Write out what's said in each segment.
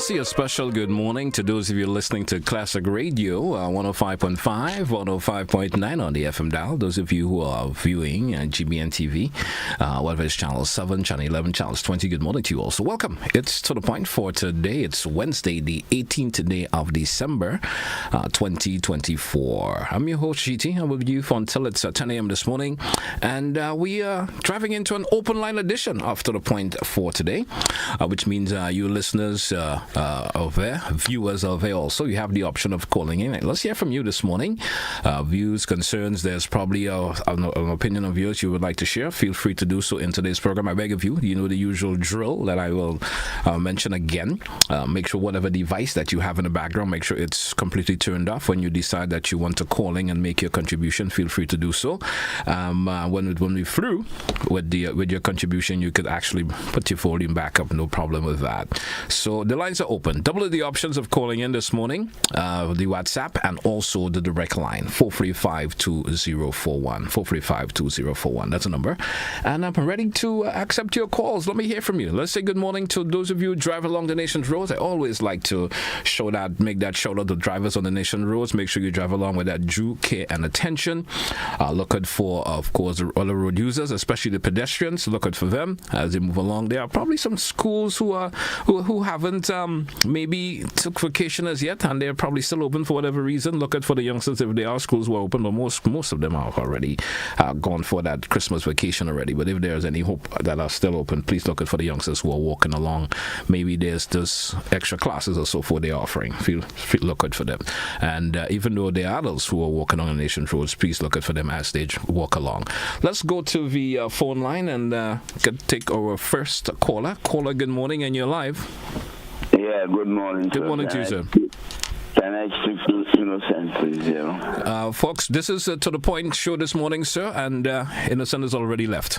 say a special good morning to those of you listening to Classic Radio 105.5, 105.9 on the FM dial. Those of you who are viewing GBN TV, whatever is channel 7, channel 11, channel 20, good morning to you also. Welcome. It's to the point for today. It's Wednesday, the 18th day of December 2024. I'm your host, GT. I'm with you for until it's 10 a.m. this morning. And we are driving into an open line edition of To the Point for today, which means you listeners of there, viewers of there also, you have the option of calling in. Let's hear from you this morning. Views, concerns, there's probably an opinion of yours you would like to share. Feel free to do so in today's program. I beg of you, you know the usual drill that I will mention again. Make sure whatever device that you have in the background, make sure it's completely turned off. When you decide that you want to call in and make your contribution, feel free to do so. When we're through with your contribution, you could actually put your volume back up, no problem with that. So the lines are open. Double the options of calling in this morning, the WhatsApp and also the direct line, 435-2041. 435-2041. That's a number. And I'm ready to accept your calls. Let me hear from you. Let's say good morning to those of you who drive along the nation's roads. I always like to make that shout out to drivers on the nation's roads. Make sure you drive along with that due care and attention. Look out for, of course, all the road users, especially the pedestrians. Look out for them as they move along. There are probably some schools who haven't maybe took vacation as yet, and they're probably still open for whatever reason. Look out for the youngsters if there are schools who are open, but most of them are already gone for that Christmas vacation already. But if there's any hope that are still open, please look out for the youngsters who are walking along. Maybe there's just extra classes or so forth they're offering. Feel look out for them. And even though there are adults who are walking on the nation's roads, please look out for them as they walk along. Let's go to the phone line and take our first caller. Caller, good morning, and you're live. Yeah, good morning. Good morning to you, sir. Can I speak to Innocent, please? Folks, this is To the Point show this morning, sir, and Innocent is already left.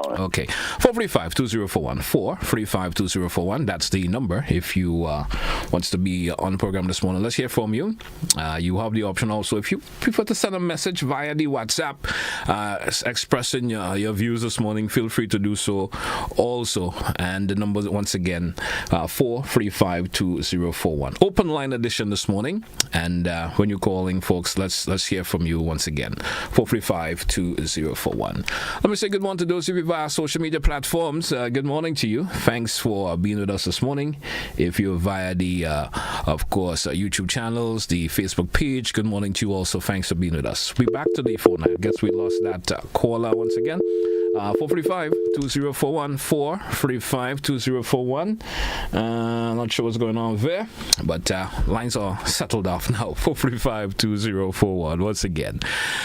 Okay, 435-2041, 435-2041. That's the number if you wants to be on the program this morning. Let's hear from you. You have the option also, if you prefer to send a message via the WhatsApp expressing your views this morning, feel free to do so also. And the number once again, 435-2041. Open line edition this morning. And when you're calling, folks, let's hear from you once again. 435-2041. Let me say good morning to those of you via social media platforms. Good morning to you. Thanks for being with us this morning. If you're via the, of course, YouTube channels, the Facebook page, good morning to you also. Thanks for being with us. We're back to the phone. I guess we lost that caller once again. 435-2041, 435-2041. Not sure what's going on there, but lines are settled off now. 435-2041 once again.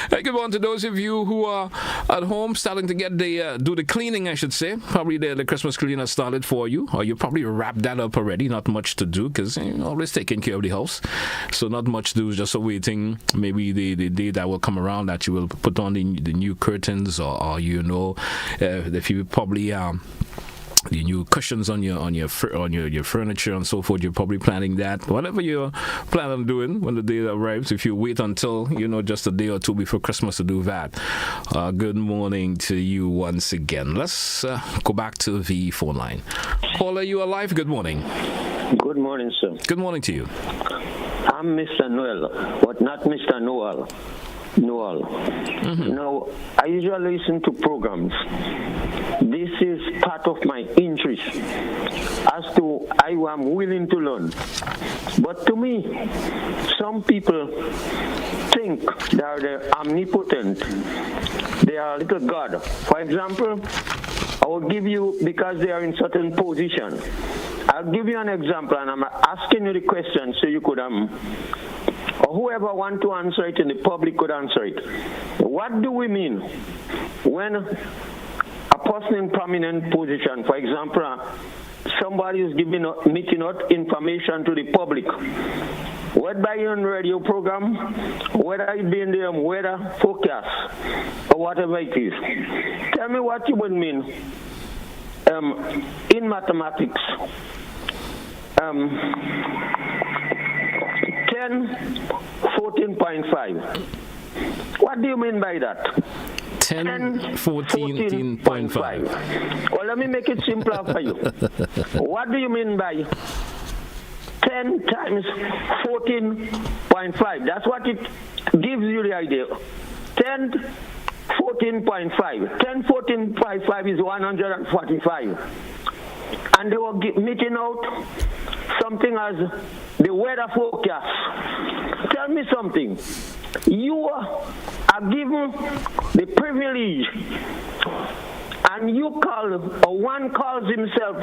Hey, good morning to those of you who are at home starting to get do the cleaning, I should say. Probably the Christmas cleaning has started for you, or you probably wrapped that up already. Not much to do because you're always taking care of the house, so not much to do. Just waiting maybe the day that will come around that you will put on the new curtains, or if you probably the new cushions on your furniture and so forth. You're probably planning that. Whatever you're planning on doing when the day arrives, if you wait until just a day or two before Christmas to do that. Good morning to you once again. Let's go back to the phone line. Caller, you are live. Good morning. Good morning, sir. Good morning to you. I'm Mr. Noel, but not Mr. Noel. Mm-hmm. Now, I usually listen to programs. This is part of my interest as to I am willing to learn. But to me, some people think that they're omnipotent. They are a little God. For example, I will give you, because they are in certain position, I'll give you an example, and I'm asking you the question so you could or whoever want to answer it in the public could answer it. What do we mean when a person in prominent position, for example, somebody is meeting out information to the public, whether on radio program, whether it be in the weather forecast, or whatever it is? Tell me what you would mean in mathematics. 10, 14.5. What do you mean by that? 14.5. Well, let me make it simpler for you. What do you mean by 10 times 14.5? That's what it gives you the idea. 10 14.5. 10 14.5 is 145. And they were meeting out something as the weather forecast. Tell me something. You are given the privilege, and you call, or one calls himself,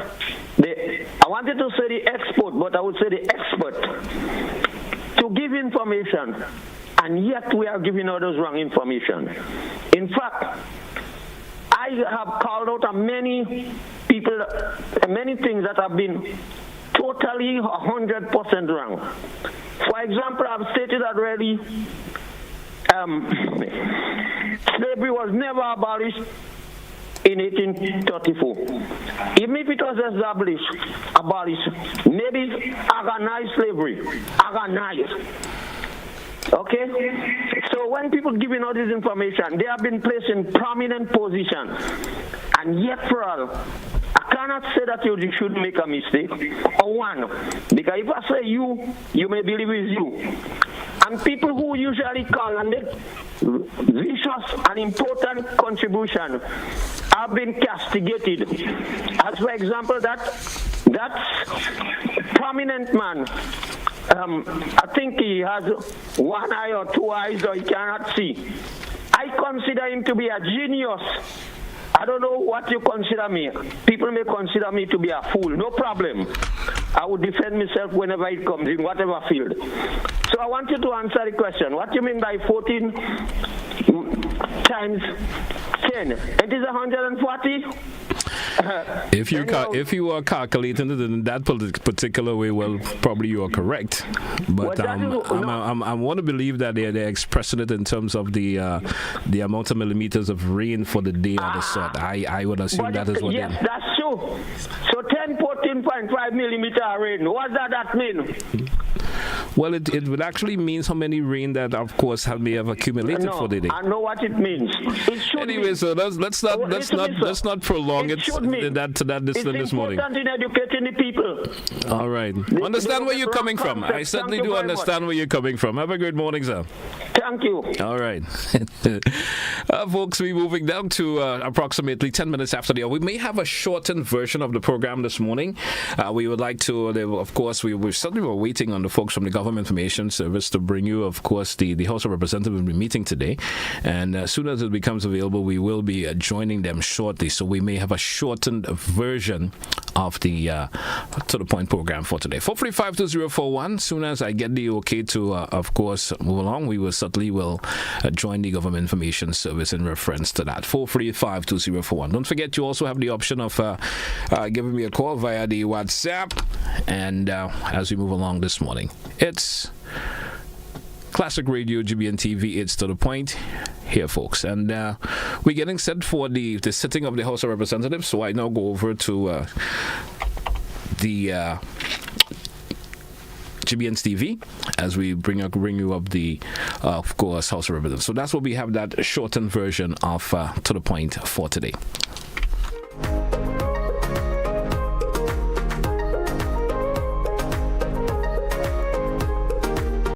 I wanted to say the expert, but I would say the expert, to give information, and yet we are giving others wrong information. In fact, I have called out many people, many things that have been totally 100% wrong. For example, I've stated already, slavery was never abolished in 1834. Even if it was abolished, maybe organized slavery, organized. Okay? So when people giving all this information, they have been placed in prominent positions. And yet for all, I cannot say that you should make a mistake, or one. Because if I say you may believe it's you. And people who usually call and make vicious and important contribution have been castigated. As for example, that prominent man, I think he has one eye or two eyes, or he cannot see. I consider him to be a genius. I don't know what you consider me. People may consider me to be a fool. No problem. I would defend myself whenever it comes, in whatever field. So I want you to answer the question. What do you mean by 14 times 10? It is 140? If you are calculating it in that particular way, well, probably you are correct. But I want to believe that they're expressing it in terms of the amount of millimeters of rain for the day or the sort. I would assume that is what. Yes, that's true. So 14.5 millimeter rain. What does that mean? Well, it would actually mean how many rain that, of course, may have accumulated for the day. I know what it means. It should anyway, mean. so let's not prolong it to that distance this morning. It's important in educating the people. All right. Understand where you're coming from. I certainly do understand where you're coming from. Have a great morning, sir. Thank you. All right. Folks, we're moving down to approximately 10 minutes after the hour. We may have a shortened version of the program this morning. We would like to, of course, we certainly were waiting on the folks from the Government Information Service to bring you, of course, the House of Representatives will be meeting today. And as soon as it becomes available, we will be joining them shortly. So we may have a shortened version of the To The Point program for today. 435-2041. As soon as I get the okay to, of course, move along, we will certainly join the Government Information Service in reference to that. 435-2041. Don't forget, you also have the option of giving me a call via the WhatsApp. And as we move along this morning, it's Classic Radio, GBN TV, it's To The Point here, folks. And we're getting set for the sitting of the House of Representatives. So I now go over to the GBN's TV as we bring you up the, of course, House of Representatives. So that's what we have, that shortened version of To The Point for today.